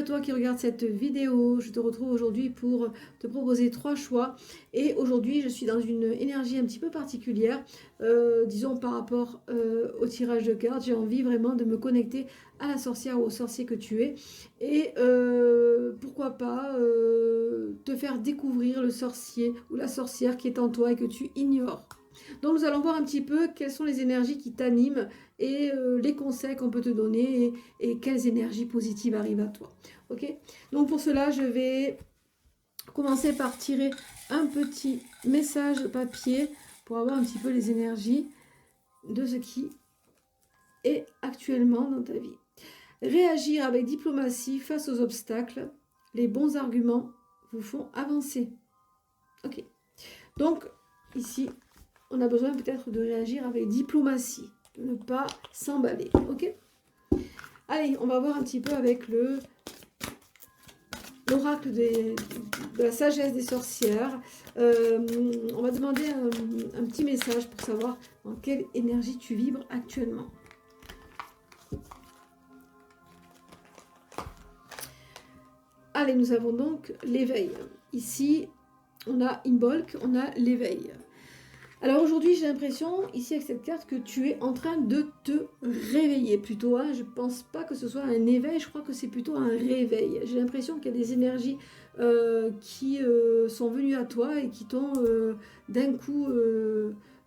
toi qui regardes cette vidéo. Je te retrouve aujourd'hui pour te proposer 3 choix. Et aujourd'hui, je suis dans une énergie un petit peu particulière, disons par rapport au tirage de cartes. J'ai envie vraiment de me connecter à la sorcière ou au sorcier que tu es. Et pourquoi pas te faire découvrir le sorcier ou la sorcière qui est en toi et que tu ignores. Donc nous allons voir un petit peu quelles sont les énergies qui t'animent et les conseils qu'on peut te donner et quelles énergies positives arrivent à toi. Ok? Donc pour cela, je vais commencer par tirer un petit message papier pour avoir un petit peu les énergies de ce qui est actuellement dans ta vie. Réagir avec diplomatie face aux obstacles. Les bons arguments vous font avancer. Ok. Donc ici, on a besoin peut-être de réagir avec diplomatie, de ne pas s'emballer, ok? Allez, on va voir un petit peu avec l'oracle de la sagesse des sorcières. On va demander un petit message pour savoir dans quelle énergie tu vibres actuellement. Allez, nous avons donc l'éveil. Ici, on a Imbolc, on a l'éveil. Alors aujourd'hui, j'ai l'impression, ici avec cette carte, que tu es en train de te réveiller plutôt. Hein. Je ne pense pas que ce soit un éveil, je crois que c'est plutôt un réveil. J'ai l'impression qu'il y a des énergies qui sont venues à toi et qui t'ont d'un coup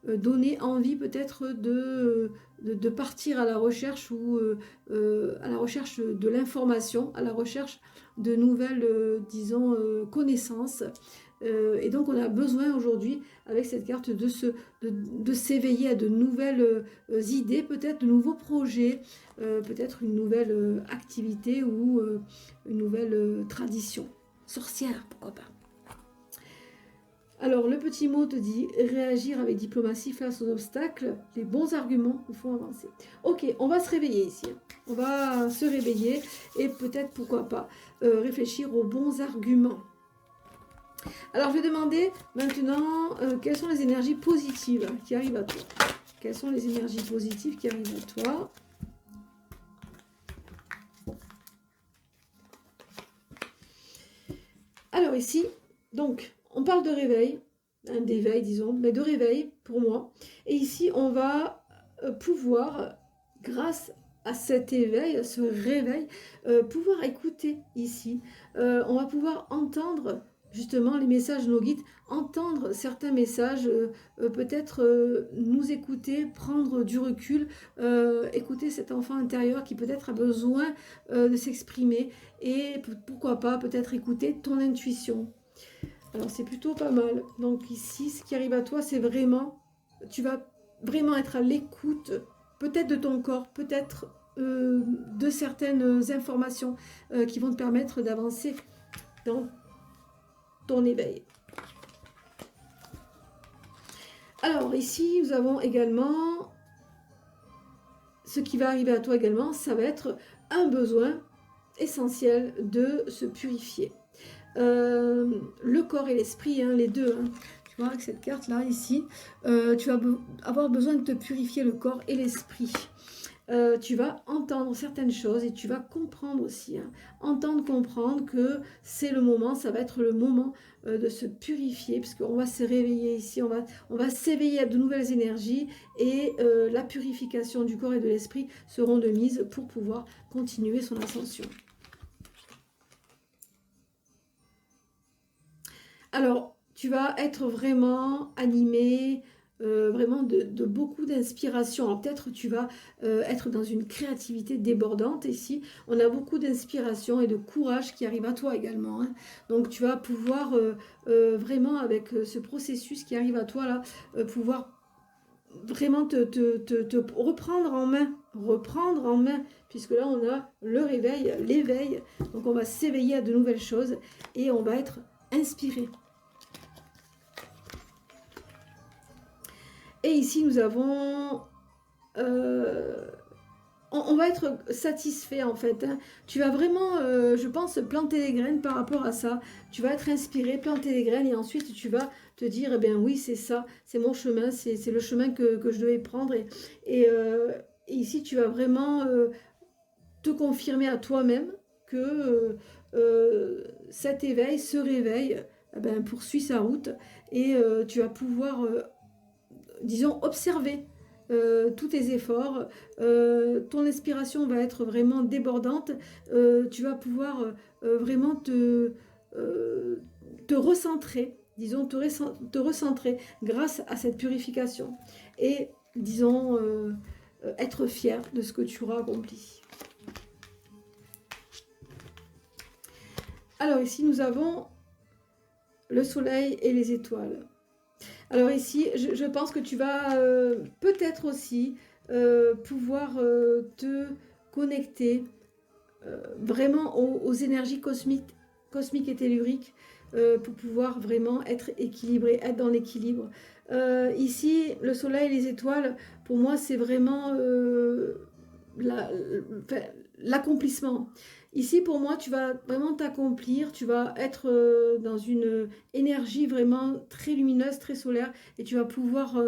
donné envie peut-être de partir à la recherche ou à la recherche de l'information, à la recherche de nouvelles, disons, connaissances. Et donc on a besoin aujourd'hui avec cette carte de s'éveiller à de nouvelles idées, peut-être de nouveaux projets, peut-être une nouvelle activité ou une nouvelle tradition sorcière, pourquoi pas. Alors le petit mot te dit réagir avec diplomatie face aux obstacles, les bons arguments vous font avancer. Ok, on va se réveiller ici, on va se réveiller et peut-être pourquoi pas réfléchir aux bons arguments. Alors, je vais demander maintenant quelles sont les énergies positives qui arrivent à toi. Quelles sont les énergies positives qui arrivent à toi? Alors ici, donc, on parle de réveil, d'éveil disons, mais de réveil pour moi. Et ici, on va pouvoir, grâce à cet éveil, à ce réveil, pouvoir écouter ici. On va pouvoir entendre justement les messages de nos guides, entendre certains messages, peut-être nous écouter, prendre du recul, écouter cet enfant intérieur qui peut-être a besoin de s'exprimer et pourquoi pas peut-être écouter ton intuition. Alors c'est plutôt pas mal. Donc ici, ce qui arrive à toi, c'est vraiment, tu vas vraiment être à l'écoute, peut-être de ton corps, peut-être de certaines informations qui vont te permettre d'avancer dans ton éveil. Alors ici, nous avons également, ce qui va arriver à toi également, ça va être un besoin essentiel de se purifier. Le corps et l'esprit, hein, les deux. Hein. Tu vois, avec cette carte-là, ici, tu vas avoir besoin de te purifier le corps et l'esprit. Tu vas entendre certaines choses et tu vas comprendre aussi. Hein. Entendre, comprendre que c'est le moment, ça va être le moment de se purifier, puisqu'on va se réveiller ici, on va s'éveiller à de nouvelles énergies et la purification du corps et de l'esprit seront de mise pour pouvoir continuer son ascension. Alors, tu vas être vraiment animé, vraiment de beaucoup d'inspiration. Alors peut-être tu vas être dans une créativité débordante ici. On a beaucoup d'inspiration et de courage qui arrive à toi également. Hein. Donc tu vas pouvoir vraiment avec ce processus qui arrive à toi là, pouvoir vraiment te reprendre en main, puisque là on a le réveil, l'éveil. Donc on va s'éveiller à de nouvelles choses et on va être inspiré. Et ici, nous avons... on va être satisfait, en fait. Hein. Tu vas vraiment, je pense, planter les graines par rapport à ça. Tu vas être inspiré, planter les graines, et ensuite, tu vas te dire, eh bien oui, c'est ça, c'est mon chemin, c'est le chemin que je devais prendre. Et ici, tu vas vraiment te confirmer à toi-même que cet éveil, ce réveil, eh ben, poursuit sa route et tu vas pouvoir, disons, observer tous tes efforts, ton inspiration va être vraiment débordante, tu vas pouvoir vraiment te recentrer, disons, te recentrer grâce à cette purification et, disons, être fier de ce que tu auras accompli. Alors ici, nous avons le soleil et les étoiles. Alors ici, je pense que tu vas peut-être aussi pouvoir te connecter vraiment aux énergies cosmiques et telluriques pour pouvoir vraiment être équilibré, être dans l'équilibre. Ici, le soleil et les étoiles, pour moi, c'est vraiment l'accomplissement. Ici, pour moi, tu vas vraiment t'accomplir, tu vas être dans une énergie vraiment très lumineuse, très solaire, et tu vas pouvoir,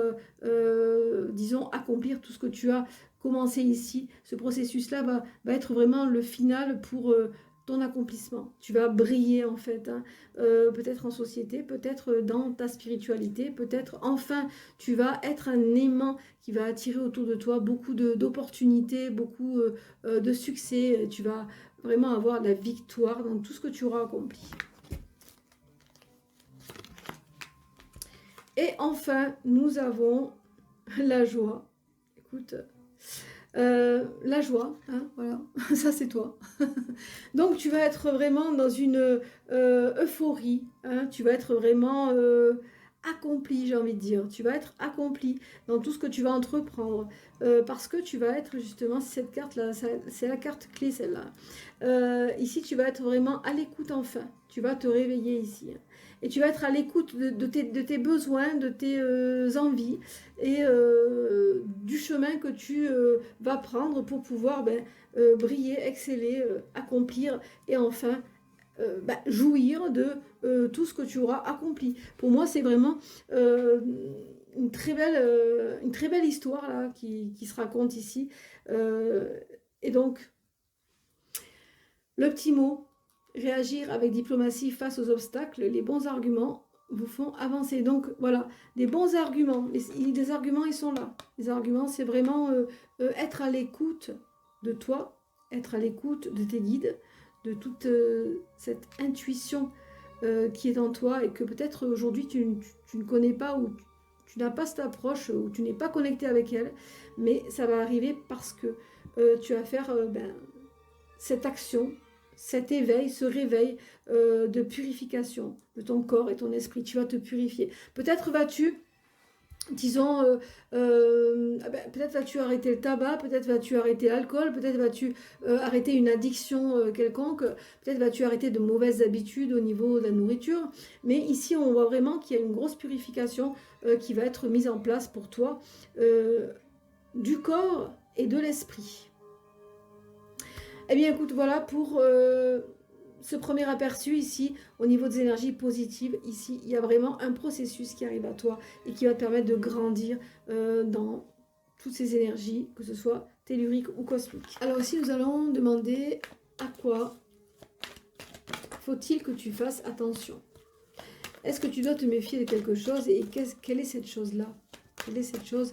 disons, accomplir tout ce que tu as commencé ici. Ce processus-là va être vraiment le final pour ton accomplissement. Tu vas briller en fait, hein. Peut-être en société, peut-être dans ta spiritualité, peut-être enfin tu vas être un aimant qui va attirer autour de toi beaucoup d'opportunités, beaucoup de succès. Tu vas vraiment avoir la victoire dans tout ce que tu auras accompli. Et enfin, nous avons la joie. Écoute, la joie, hein, voilà, ça c'est toi. Donc tu vas être vraiment dans une euphorie, hein, tu vas être vraiment accompli, j'ai envie de dire. Tu vas être accompli dans tout ce que tu vas entreprendre parce que tu vas être justement, cette carte-là, c'est la carte clé celle-là. Ici, tu vas être vraiment à l'écoute enfin. Tu vas te réveiller ici. Et tu vas être à l'écoute de tes besoins, de tes envies et du chemin que tu vas prendre pour pouvoir briller, exceller, accomplir et enfin jouir de tout ce que tu auras accompli. Pour moi, c'est vraiment une très belle histoire là, qui se raconte ici. Et donc, le petit mot, réagir avec diplomatie face aux obstacles, les bons arguments vous font avancer. Donc voilà, des bons arguments. Les arguments, ils sont là. Les arguments, c'est vraiment être à l'écoute de toi, être à l'écoute de tes guides, de toute cette intuition qui est en toi et que peut-être aujourd'hui tu ne connais pas ou tu n'as pas cette approche ou tu n'es pas connecté avec elle, mais ça va arriver parce que tu vas faire cette action, cet éveil, ce réveil de purification de ton corps et ton esprit. Tu vas te purifier. Peut-être vas-tu, disons, peut-être vas-tu arrêter le tabac, peut-être vas-tu arrêter l'alcool, peut-être vas-tu arrêter une addiction quelconque, peut-être vas-tu arrêter de mauvaises habitudes au niveau de la nourriture. Mais ici, on voit vraiment qu'il y a une grosse purification qui va être mise en place pour toi du corps et de l'esprit. Eh bien, écoute, voilà pour ce premier aperçu ici, au niveau des énergies positives. Ici, il y a vraiment un processus qui arrive à toi et qui va te permettre de grandir dans toutes ces énergies, que ce soit tellurique ou cosmique. Alors ici, nous allons demander à quoi faut-il que tu fasses attention. Est-ce que tu dois te méfier de quelque chose et quelle est cette chose-là? Quelle est cette chose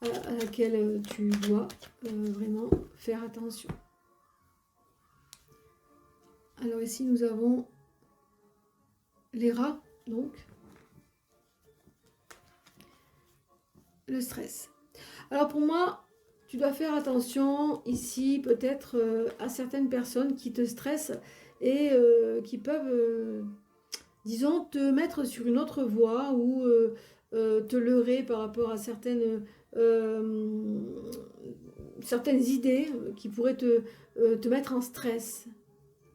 à laquelle tu dois vraiment faire attention? Alors ici, nous avons les rats, donc le stress. Alors pour moi, tu dois faire attention ici peut-être à certaines personnes qui te stressent et qui peuvent, disons, te mettre sur une autre voie ou te leurrer par rapport à certaines idées qui pourraient te mettre en stress.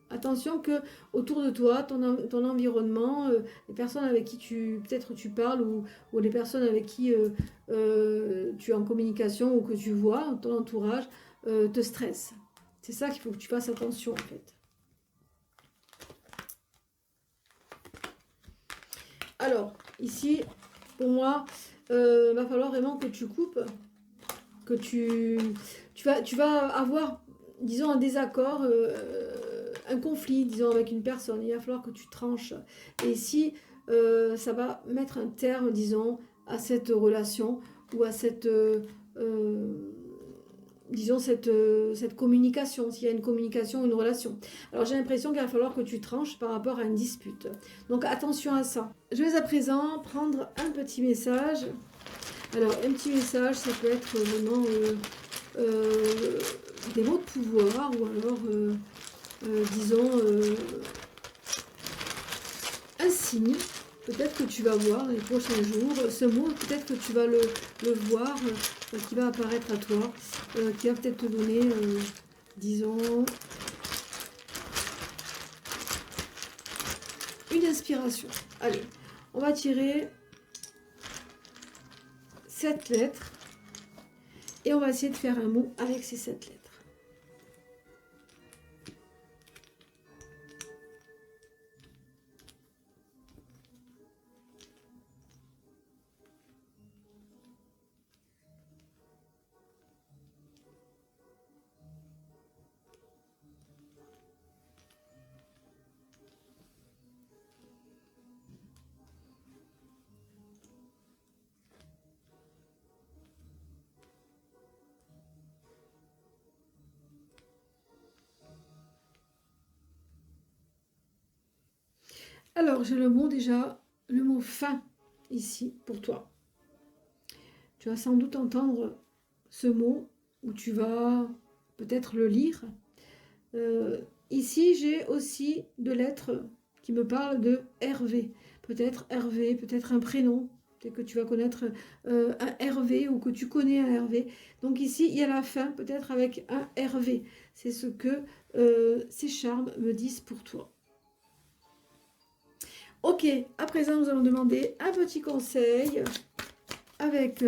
Attention que autour de toi, ton environnement, les personnes avec qui peut-être tu parles ou les personnes avec qui tu es en communication ou que tu vois, ton entourage, te stressent. C'est ça qu'il faut que tu fasses attention en fait. Alors, ici, pour moi, va falloir vraiment que tu coupes, que tu vas avoir, disons, un désaccord, un conflit, disons, avec une personne, il va falloir que tu tranches. Et ici, ça va mettre un terme, disons, à cette relation ou à cette, disons, cette communication, s'il y a une communication, une relation. Alors j'ai l'impression qu'il va falloir que tu tranches par rapport à une dispute. Donc attention à ça. Je vais à présent prendre un petit message. Alors un petit message, ça peut être vraiment des mots de pouvoir ou alors, disons, un signe. Peut-être que tu vas voir dans les prochains jours ce mot, peut-être que tu vas le voir, qui va apparaître à toi, qui va peut-être te donner, disons, une inspiration. Allez, on va tirer 7 lettres et on va essayer de faire un mot avec ces 7 lettres. Alors, j'ai le mot déjà, le mot fin, ici, pour toi. Tu vas sans doute entendre ce mot, ou tu vas peut-être le lire. Ici, j'ai aussi deux lettres qui me parlent de Hervé. Peut-être Hervé, peut-être un prénom. Peut-être que tu vas connaître un Hervé ou que tu connais un Hervé. Donc ici, il y a la fin, peut-être avec un Hervé. C'est ce que ces charmes me disent pour toi. Ok, à présent, nous allons demander un petit conseil avec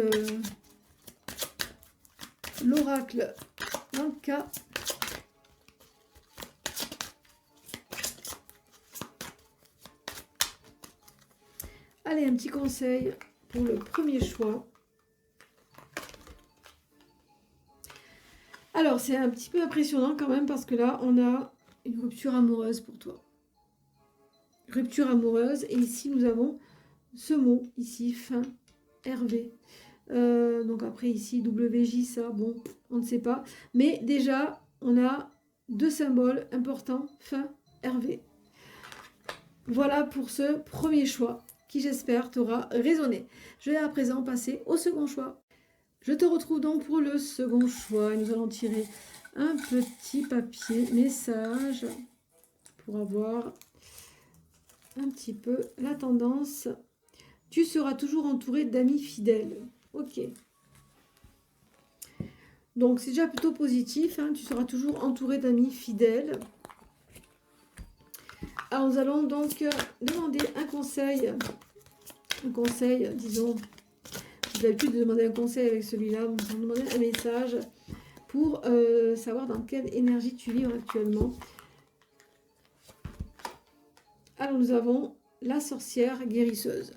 l'oracle Anka. Allez, un petit conseil pour le premier choix. Alors, c'est un petit peu impressionnant quand même parce que là, on a une rupture amoureuse pour toi. Rupture amoureuse. Et ici, nous avons ce mot, ici, fin, Hervé. Donc après, ici, WJ, ça, bon, on ne sait pas. Mais déjà, on a deux symboles importants, fin, Hervé. Voilà pour ce premier choix qui, j'espère, t'aura résonné. Je vais à présent passer au second choix. Je te retrouve donc pour le second choix. Et nous allons tirer un petit papier message pour avoir un petit peu la tendance. Tu seras toujours entouré d'amis fidèles. Ok. Donc, c'est déjà plutôt positif. Hein, tu seras toujours entouré d'amis fidèles. Alors, nous allons donc demander un conseil. Un conseil, disons. J'ai l'habitude de demander un conseil avec celui-là. Nous allons demander un message pour savoir dans quelle énergie tu vibres actuellement. Alors, nous avons la sorcière guérisseuse.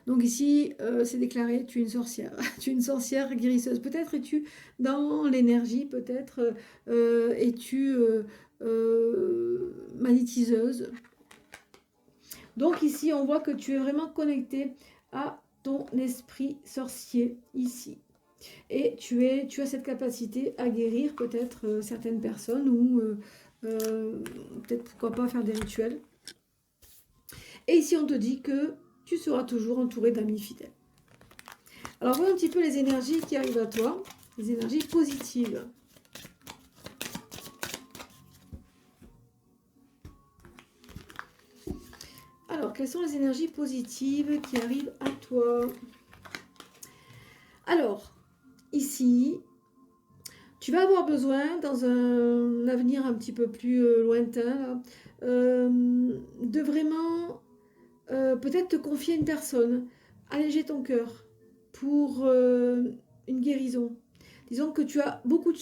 Donc ici, c'est déclaré, tu es une sorcière. Tu es une sorcière guérisseuse. Peut-être es-tu dans l'énergie, peut-être es-tu magnétiseuse. Donc ici, on voit que tu es vraiment connecté à ton esprit sorcier ici. Et tu as cette capacité à guérir peut-être certaines personnes ou peut-être pourquoi pas faire des rituels. Et ici, on te dit que tu seras toujours entouré d'amis fidèles. Alors, voyons un petit peu les énergies qui arrivent à toi, les énergies positives. Alors, quelles sont les énergies positives qui arrivent à toi? Alors, ici, tu vas avoir besoin, dans un avenir un petit peu plus lointain, là, de vraiment peut-être te confier à une personne, alléger ton cœur pour une guérison. Disons que tu as beaucoup de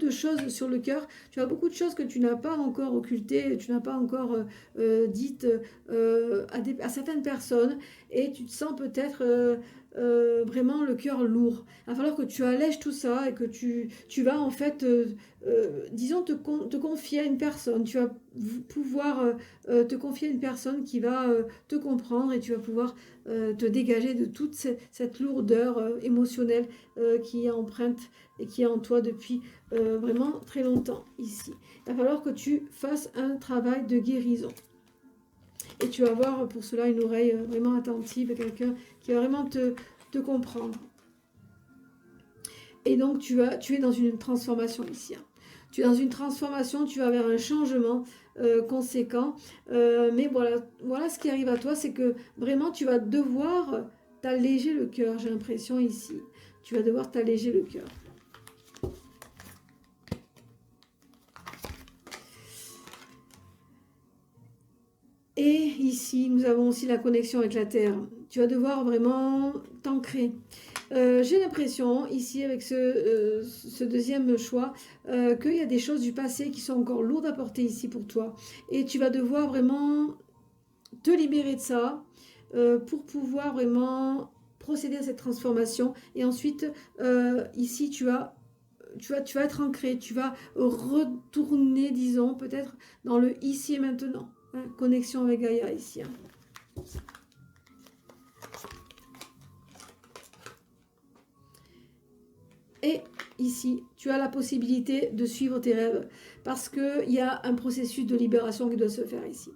choses sur le cœur, tu as beaucoup de choses que tu n'as pas encore occultées, tu n'as pas encore dites à certaines personnes, et tu te sens peut-être vraiment le cœur lourd. Il va falloir que tu allèges tout ça et que tu vas en fait, disons, te confier à une personne. Tu vas pouvoir te confier à une personne qui va te comprendre et tu vas pouvoir te dégager de toute cette lourdeur émotionnelle qui est empreinte et qui est en toi depuis vraiment très longtemps ici. Il va falloir que tu fasses un travail de guérison. Et tu vas avoir pour cela une oreille vraiment attentive, quelqu'un qui va vraiment te comprendre. Et donc tu es dans une transformation ici. Hein. Tu es dans une transformation, tu vas vers un changement conséquent. Mais voilà ce qui arrive à toi, c'est que vraiment tu vas devoir t'alléger le cœur, j'ai l'impression ici. Tu vas devoir t'alléger le cœur. Et ici, nous avons aussi la connexion avec la Terre. Tu vas devoir vraiment t'ancrer. J'ai l'impression, ici, avec ce deuxième choix, qu'il y a des choses du passé qui sont encore lourdes à porter ici pour toi. Et tu vas devoir vraiment te libérer de ça pour pouvoir vraiment procéder à cette transformation. Et ensuite, ici, tu vas être ancré, tu vas retourner, disons, peut-être dans le ici et maintenant. Hein, connexion avec Gaïa ici. Hein. Et ici, tu as la possibilité de suivre tes rêves parce qu'il y a un processus de libération qui doit se faire ici.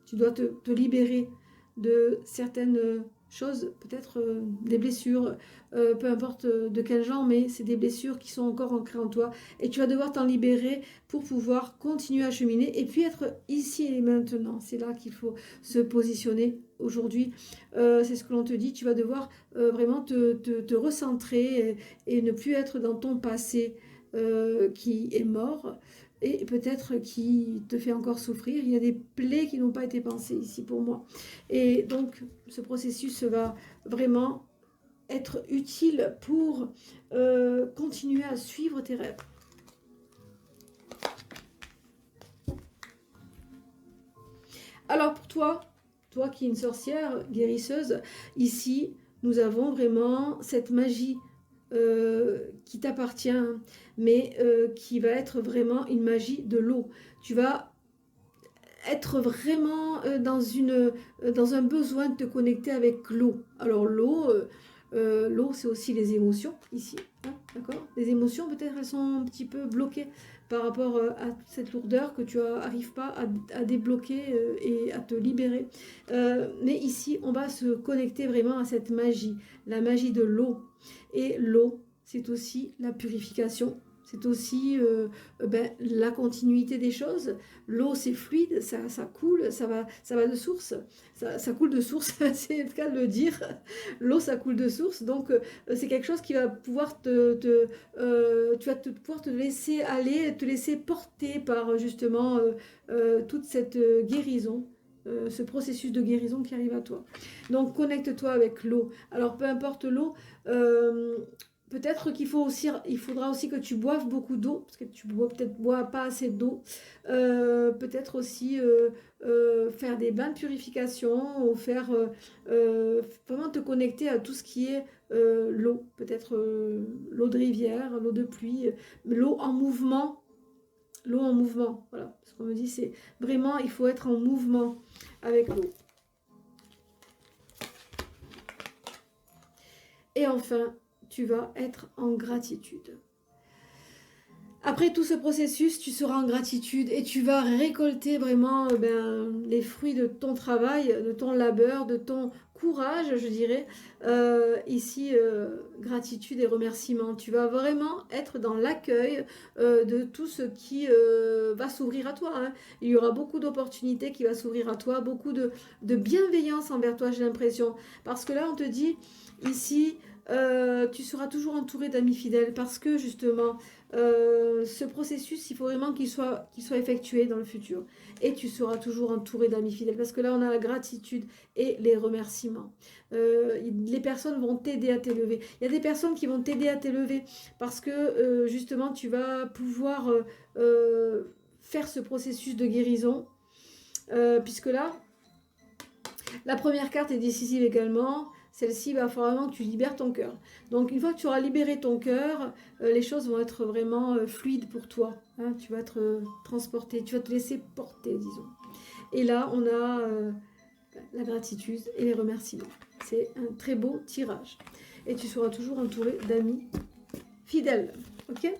Tu dois te libérer de certaines choses, peut-être des blessures, peu importe de quel genre, mais c'est des blessures qui sont encore ancrées en toi. Et tu vas devoir t'en libérer pour pouvoir continuer à cheminer et puis être ici et maintenant. C'est là qu'il faut se positionner aujourd'hui. C'est ce que l'on te dit. Tu vas devoir vraiment te recentrer et ne plus être dans ton passé qui est mort et peut-être qui te fait encore souffrir. Il y a des plaies qui n'ont pas été pensées ici pour moi. Et donc, ce processus va vraiment être utile pour continuer à suivre tes rêves. Alors pour toi qui es une sorcière guérisseuse, ici, nous avons vraiment cette magie qui t'appartient, mais qui va être vraiment une magie de l'eau. Tu vas être vraiment dans un besoin de te connecter avec l'eau. Alors l'eau c'est aussi les émotions ici, hein, d'accord. Les émotions peut-être elles sont un petit peu bloquées par rapport à cette lourdeur que tu n'arrives pas à débloquer et à te libérer. Mais ici on va se connecter vraiment à cette magie, la magie de l'eau. Et l'eau c'est aussi la purification. C'est aussi la continuité des choses. L'eau, c'est fluide, ça coule, ça va de source. Ça coule de source, c'est le cas de le dire. L'eau, ça coule de source. Donc, c'est quelque chose qui va pouvoir tu vas pouvoir te laisser aller, te laisser porter par justement toute cette guérison. Ce processus de guérison qui arrive à toi. Donc, connecte-toi avec l'eau. Alors, peu importe l'eau, peut-être qu'il faudra aussi que tu boives beaucoup d'eau, parce que tu bois pas assez d'eau. Peut-être aussi faire des bains de purification, ou faire vraiment te connecter à tout ce qui est l'eau. Peut-être l'eau de rivière, l'eau de pluie, l'eau en mouvement. L'eau en mouvement, voilà. Ce qu'on me dit, c'est vraiment, il faut être en mouvement avec l'eau. Et enfin, tu vas être en gratitude. Après tout ce processus, tu seras en gratitude et tu vas récolter vraiment les fruits de ton travail, de ton labeur, de ton courage, je dirais. Ici, gratitude et remerciement. Tu vas vraiment être dans l'accueil de tout ce qui va s'ouvrir à toi. Hein. Il y aura beaucoup d'opportunités qui vont s'ouvrir à toi, beaucoup de bienveillance envers toi, j'ai l'impression. Parce que là, on te dit, ici, tu seras toujours entouré d'amis fidèles parce que justement, ce processus, il faut vraiment qu'il soit effectué dans le futur. Et tu seras toujours entouré d'amis fidèles parce que là, on a la gratitude et les remerciements. Les personnes vont t'aider à t'élever. Il y a des personnes qui vont t'aider à t'élever parce que justement, tu vas pouvoir faire ce processus de guérison. Puisque là, la première carte est décisive également. celle-ci, il va falloir vraiment que tu libères ton cœur. Donc, une fois que tu auras libéré ton cœur, les choses vont être vraiment fluides pour toi. Hein, tu vas être transporté, tu vas te laisser porter, disons. Et là, on a la gratitude et les remerciements. C'est un très beau tirage. Et tu seras toujours entouré d'amis fidèles. Ok?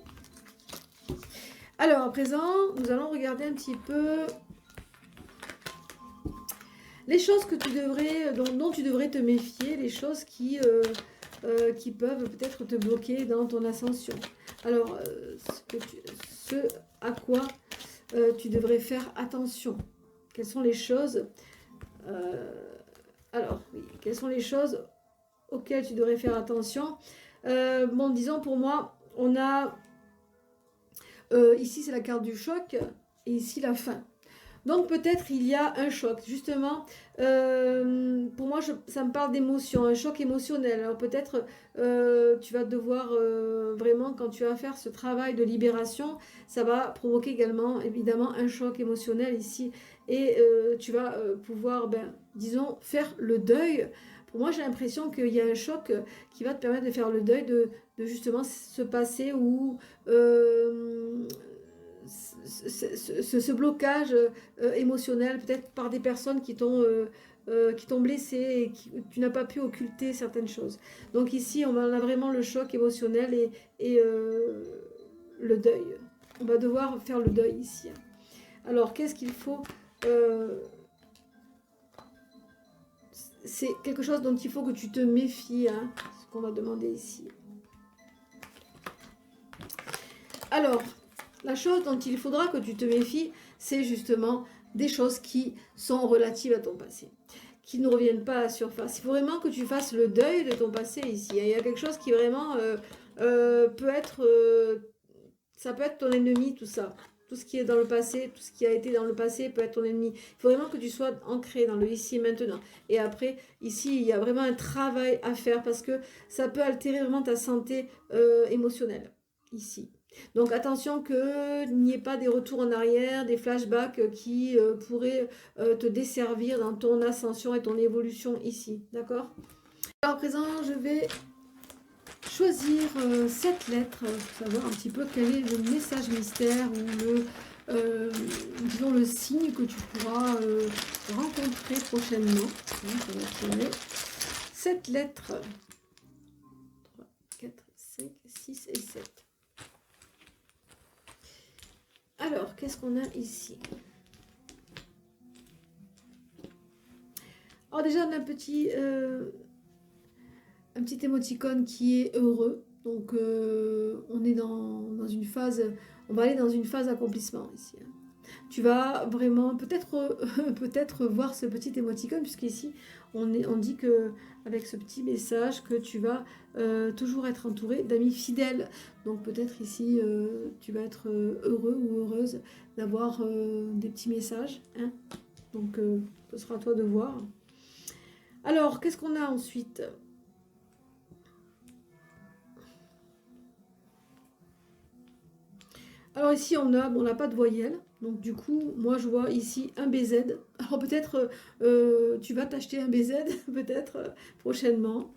Alors, à présent, nous allons regarder un petit peu les choses que tu devrais, dont tu devrais te méfier, les choses qui peuvent peut-être te bloquer dans ton ascension. Alors, ce à quoi tu devrais faire attention. Quelles sont les choses alors, oui, quelles sont les choses auxquelles tu devrais faire attention. Bon, disons pour moi, on a ici c'est la carte du choc et ici la fin. Donc peut-être il y a un choc, justement, pour moi ça me parle d'émotion, un choc émotionnel. Alors peut-être tu vas devoir vraiment, quand tu vas faire ce travail de libération, ça va provoquer également évidemment un choc émotionnel ici. Et tu vas pouvoir, disons, faire le deuil. Pour moi j'ai l'impression qu'il y a un choc qui va te permettre de faire le deuil de justement ce passé où... ce blocage émotionnel, peut-être par des personnes qui t'ont blessé et tu n'as pas pu occulter certaines choses. Donc ici, on a vraiment le choc émotionnel et le deuil. On va devoir faire le deuil ici. Alors, qu'est-ce qu'il faut c'est quelque chose dont il faut que tu te méfies, hein, ce qu'on va demander ici. Alors, la chose dont il faudra que tu te méfies, c'est justement des choses qui sont relatives à ton passé, qui ne reviennent pas à la surface. Il faut vraiment que tu fasses le deuil de ton passé ici. Il y a quelque chose qui vraiment peut être... ça peut être ton ennemi, tout ça. Tout ce qui est dans le passé, tout ce qui a été dans le passé peut être ton ennemi. Il faut vraiment que tu sois ancré dans le ici et maintenant. Et après, ici, il y a vraiment un travail à faire parce que ça peut altérer vraiment ta santé émotionnelle, ici. Donc attention qu'il n'y ait pas des retours en arrière, des flashbacks qui pourraient te desservir dans ton ascension et ton évolution ici, d'accord? Alors à présent, je vais choisir 7 lettres pour savoir un petit peu quel est le message mystère ou disons le signe que tu pourras rencontrer prochainement. Donc, on va tirer 7 lettres. 3, 4, 5, 6 et 7. Alors, qu'est-ce qu'on a ici? Alors déjà, on a un petit émoticône qui est heureux. Donc, on est dans une phase, on va aller dans une phase d'accomplissement ici. Tu vas vraiment peut-être voir ce petit émoticône, puisqu'ici, on dit que avec ce petit message que tu vas toujours être entouré d'amis fidèles. Donc peut-être ici, tu vas être heureux ou heureuse d'avoir des petits messages. Hein, donc ce sera à toi de voir. Alors, qu'est-ce qu'on a ensuite? Alors ici, on n'a pas de voyelle. Donc du coup, moi je vois ici un BZ. Alors peut-être tu vas t'acheter un BZ, peut-être prochainement.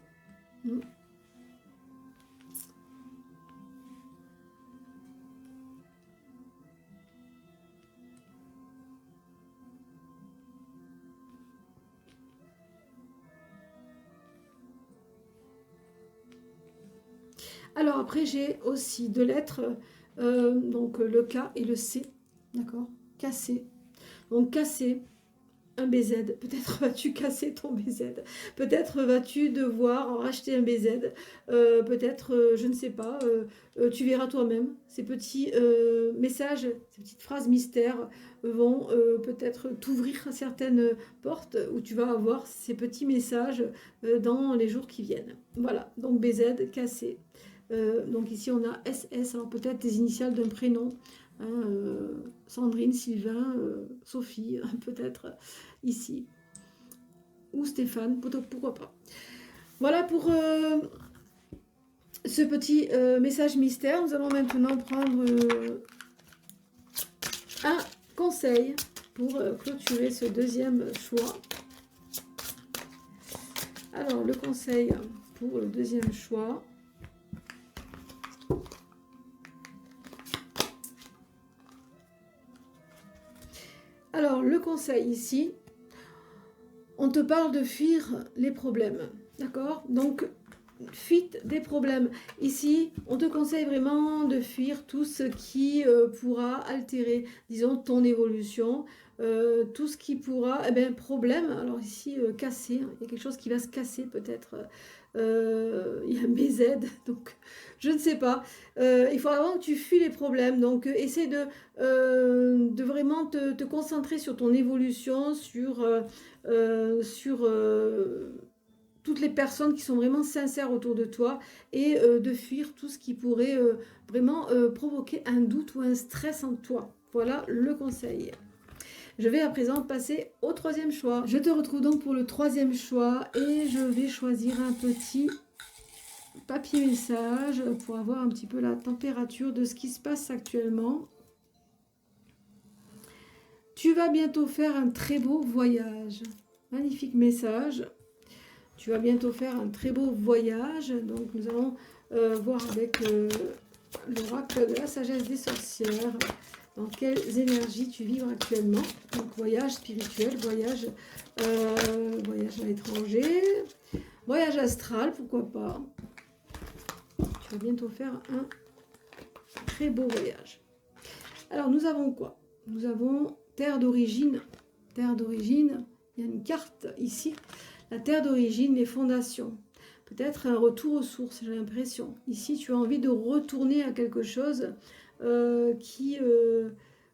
Alors après, j'ai aussi 2 lettres, donc le K et le C, d'accord? Casser. Donc casser un BZ. Peut-être vas-tu casser ton BZ. Peut-être vas-tu devoir en racheter un BZ. Peut-être, je ne sais pas, tu verras toi-même. Ces petits messages, ces petites phrases mystères vont peut-être t'ouvrir certaines portes où tu vas avoir ces petits messages dans les jours qui viennent. Voilà, donc BZ, cassé. Donc ici on a SS, alors peut-être des initiales d'un prénom, hein, Sandrine, Sylvain, Sophie, peut-être ici, ou Stéphane, pourquoi pas. Voilà pour ce petit message mystère. Nous allons maintenant prendre un conseil pour clôturer ce deuxième choix. Alors, le conseil pour le deuxième choix. Alors, le conseil ici, on te parle de fuir les problèmes, d'accord? Donc, fuite des problèmes. Ici, on te conseille vraiment de fuir tout ce qui pourra altérer, disons, ton évolution, tout ce qui pourra, eh bien, problème, alors ici, casser, hein, il y a quelque chose qui va se casser peut-être, il y a un BZ, donc je ne sais pas. Il faut vraiment que tu fuis les problèmes, donc essaie de vraiment te concentrer sur ton évolution, sur toutes les personnes qui sont vraiment sincères autour de toi et de fuir tout ce qui pourrait vraiment provoquer un doute ou un stress en toi. Voilà le conseil. Je vais à présent passer au troisième choix. Je te retrouve donc pour le troisième choix et je vais choisir un petit papier message pour avoir un petit peu la température de ce qui se passe actuellement. Tu vas bientôt faire un très beau voyage. Magnifique message. Tu vas bientôt faire un très beau voyage. Donc nous allons voir avec l'oracle de la sagesse des sorcières dans quelles énergies tu vibres actuellement. Donc voyage spirituel, voyage à l'étranger, voyage astral, pourquoi pas. Tu vas bientôt faire un très beau voyage. Alors nous avons quoi? Nous avons terre d'origine. Terre d'origine, il y a une carte ici. La terre d'origine, les fondations. Peut-être un retour aux sources, j'ai l'impression. Ici, tu as envie de retourner à quelque chose qui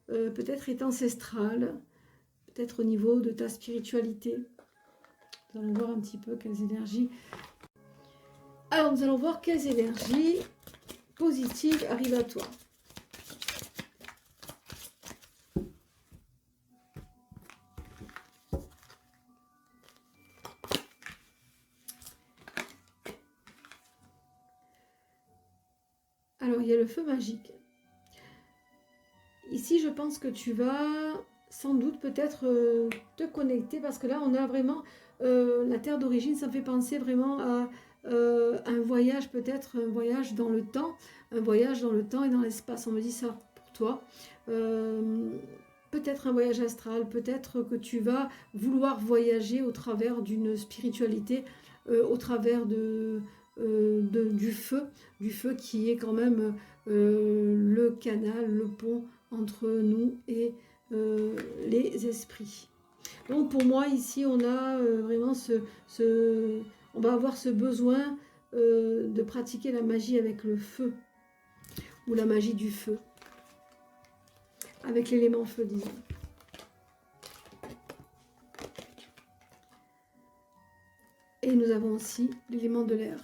peut-être est ancestral, peut-être au niveau de ta spiritualité. Nous allons voir un petit peu quelles énergies. Alors, nous allons voir quelles énergies positives arrivent à toi. Alors, il y a le feu magique. Ici, je pense que tu vas sans doute peut-être te connecter parce que là, on a vraiment la terre d'origine. Ça me fait penser vraiment à un voyage, peut-être un voyage dans le temps. Un voyage dans le temps et dans l'espace. On me dit ça pour toi. Peut-être un voyage astral. Peut-être que tu vas vouloir voyager au travers d'une spiritualité, au travers du feu qui est quand même le canal, le pont entre nous et les esprits. Donc pour moi ici on a vraiment on va avoir ce besoin de pratiquer la magie avec le feu ou la magie du feu avec l'élément feu, disons. Et nous avons aussi l'élément de l'air.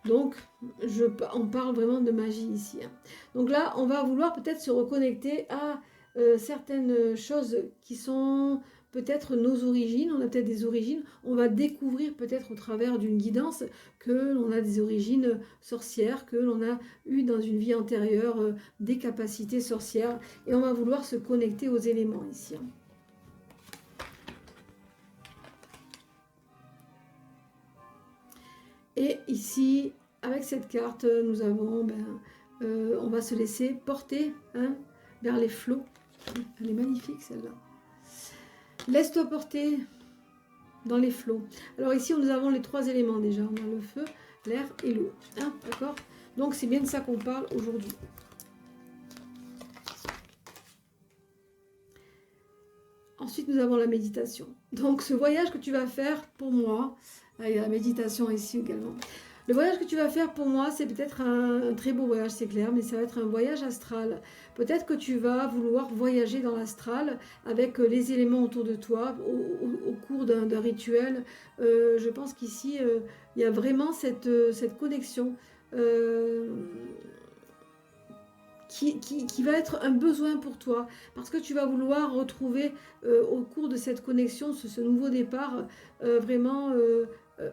Donc, on parle vraiment de magie ici. Hein. Donc là, on va vouloir peut-être se reconnecter à certaines choses qui sont peut-être nos origines. On a peut-être des origines. On va découvrir peut-être au travers d'une guidance que l'on a des origines sorcières, que l'on a eu dans une vie antérieure des capacités sorcières. Et on va vouloir se connecter aux éléments ici. Hein. Et ici, avec cette carte, nous avons, on va se laisser porter hein, vers les flots. Elle est magnifique celle-là. Laisse-toi porter dans les flots. Alors ici, nous avons les trois éléments déjà. On a le feu, l'air et l'eau. Hein, d'accord? Donc c'est bien de ça qu'on parle aujourd'hui. Ensuite, nous avons la méditation. Donc ce voyage que tu vas faire pour moi... Il y a la méditation ici également. Le voyage que tu vas faire pour moi, c'est peut-être un très beau voyage, c'est clair, mais ça va être un voyage astral. Peut-être que tu vas vouloir voyager dans l'astral avec les éléments autour de toi au cours d'un rituel. Je pense qu'ici, il y a vraiment cette connexion qui va être un besoin pour toi, parce que tu vas vouloir retrouver au cours de cette connexion, ce nouveau départ, vraiment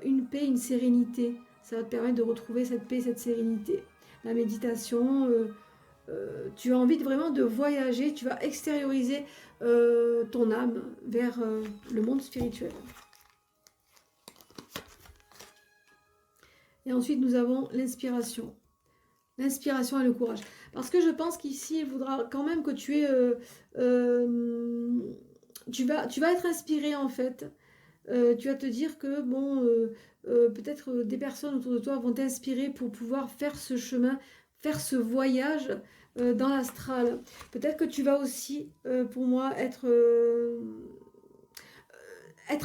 une paix, une sérénité. Ça va te permettre de retrouver cette paix, cette sérénité. La méditation, tu as envie vraiment de voyager, tu vas extérioriser ton âme vers le monde spirituel. Et ensuite, nous avons l'inspiration. L'inspiration et le courage. Parce que je pense qu'ici, il voudra quand même que tu aies... tu vas être inspiré en fait. Tu vas te dire que, bon, peut-être des personnes autour de toi vont t'inspirer pour pouvoir faire ce chemin, faire ce voyage dans l'astral. Peut-être que tu vas aussi, pour moi, être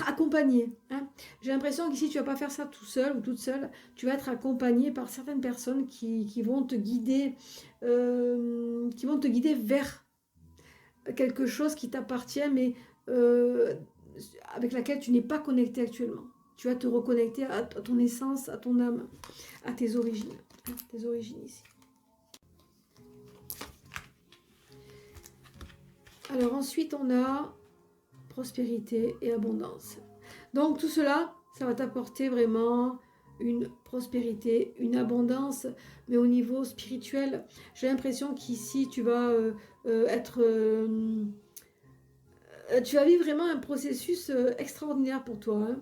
accompagné. Hein. J'ai l'impression qu'ici, tu ne vas pas faire ça tout seul ou toute seule. Tu vas être accompagné par certaines personnes qui vont te guider, vers quelque chose qui t'appartient, mais avec laquelle tu n'es pas connecté actuellement. Tu vas te reconnecter à ton essence, à ton âme, à tes origines. Hein, tes origines ici. Alors ensuite, on a prospérité et abondance. Donc tout cela, ça va t'apporter vraiment une prospérité, une abondance, mais au niveau spirituel. J'ai l'impression qu'ici, tu vas tu vas vivre vraiment un processus extraordinaire pour toi. Hein.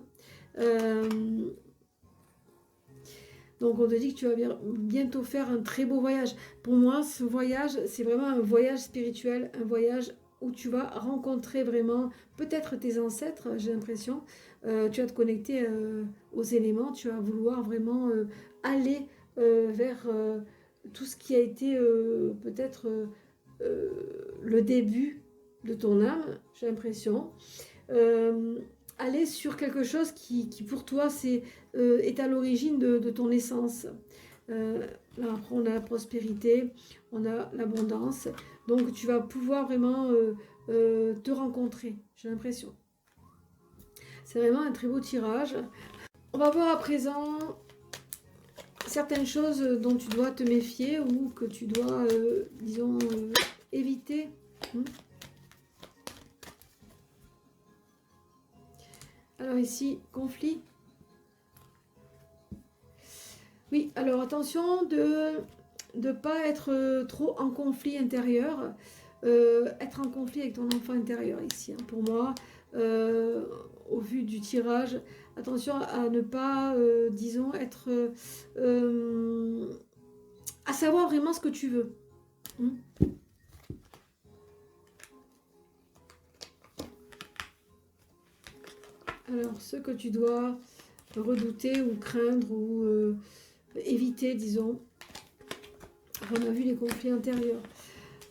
Donc on te dit que tu vas bientôt faire un très beau voyage. Pour moi, ce voyage, c'est vraiment un voyage spirituel, un voyage où tu vas rencontrer vraiment peut-être tes ancêtres, j'ai l'impression. Tu vas te connecter aux éléments, tu vas vouloir vraiment aller vers tout ce qui a été peut-être le début de ton âme, j'ai l'impression. Aller sur quelque chose qui pour toi est à l'origine de ton essence. Là, après, on a la prospérité, on a l'abondance. Donc, tu vas pouvoir vraiment te rencontrer, j'ai l'impression. C'est vraiment un très beau tirage. On va voir à présent certaines choses dont tu dois te méfier ou que tu dois, disons, éviter. Alors ici, conflit. Oui, alors attention de ne pas être trop en conflit intérieur. Être en conflit avec ton enfant intérieur ici. Hein, pour moi, au vu du tirage, attention à ne pas, disons, être... à savoir vraiment ce que tu veux. Alors, ce que tu dois redouter ou craindre ou éviter, disons. On a vu les conflits intérieurs.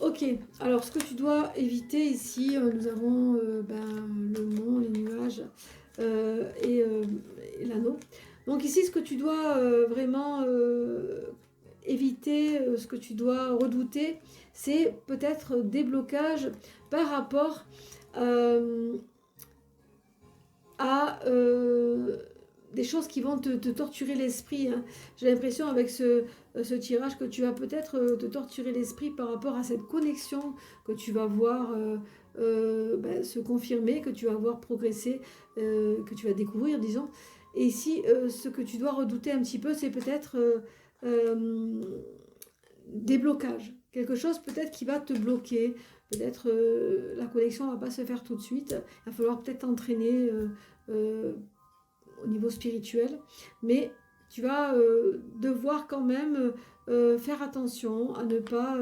Ok, alors ce que tu dois éviter ici, nous avons le mont, les nuages et l'anneau. Donc ici, ce que tu dois vraiment éviter, ce que tu dois redouter, c'est peut-être des blocages par rapport à des choses qui vont te torturer l'esprit. Hein. J'ai l'impression avec ce tirage que tu vas peut-être te torturer l'esprit par rapport à cette connexion que tu vas voir se confirmer, que tu vas voir progresser, que tu vas découvrir, disons. Et ici, ce que tu dois redouter un petit peu, c'est peut-être des blocages. Quelque chose peut-être qui va te bloquer. Peut-être la connexion ne va pas se faire tout de suite. Il va falloir peut-être t'entraîner au niveau spirituel. Mais tu vas devoir quand même faire attention à ne pas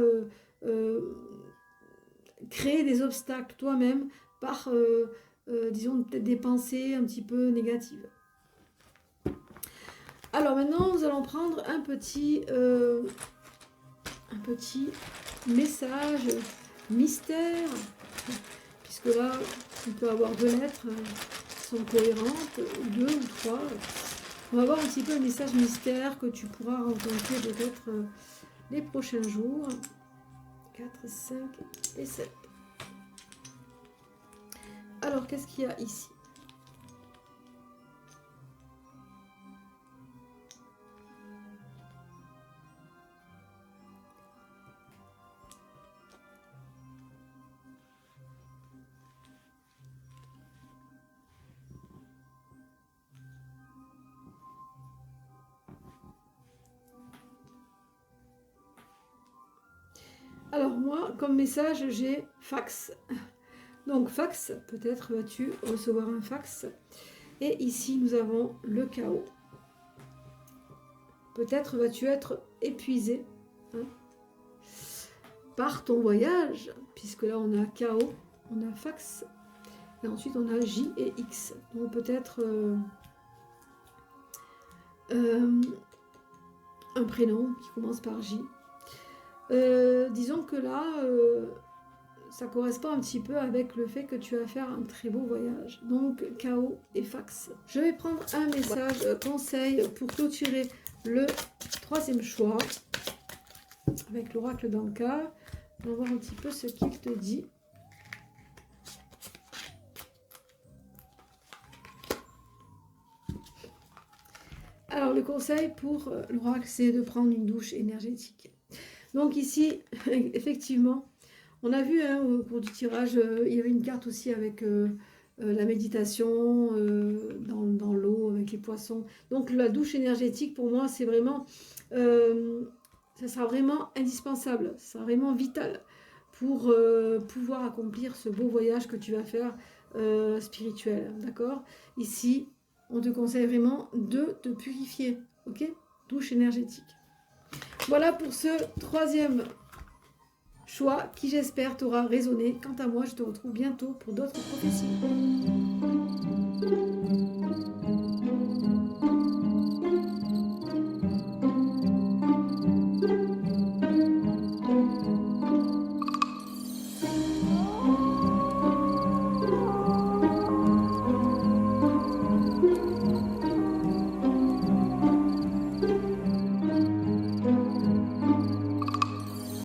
créer des obstacles toi-même par, disons, peut-être des pensées un petit peu négatives. Alors maintenant, nous allons prendre un petit message mystère, puisque là, on peut avoir 2 lettres qui sont cohérentes, ou 2 ou 3. On va voir un petit peu le message mystère que tu pourras rencontrer peut-être les prochains jours. 4, 5 et 7. Alors, qu'est-ce qu'il y a ici ? Alors moi, comme message, j'ai fax. Donc fax, peut-être vas-tu recevoir un fax. Et ici, nous avons le chaos. Peut-être vas-tu être épuisé, hein, par ton voyage, puisque là on a KO, on a fax, et ensuite on a J et X. Donc peut-être un prénom qui commence par J. Disons que là, ça correspond un petit peu avec le fait que tu vas faire un très beau voyage. Donc KO et fax. Je vais prendre un message conseil pour clôturer le troisième choix avec l'oracle d'Anka. On va voir un petit peu ce qu'il te dit. Alors le conseil pour l'oracle, c'est de prendre une douche énergétique. Donc ici, effectivement, on a vu hein, au cours du tirage, il y avait une carte aussi avec la méditation dans l'eau, avec les poissons. Donc la douche énergétique, pour moi, c'est vraiment, ça sera vraiment indispensable, ça sera vraiment vital pour pouvoir accomplir ce beau voyage que tu vas faire spirituel, d'accord? Ici, on te conseille vraiment de te purifier, ok? Douche énergétique. Voilà pour ce troisième choix qui, j'espère, t'aura résonné. Quant à moi, je te retrouve bientôt pour d'autres prophéties.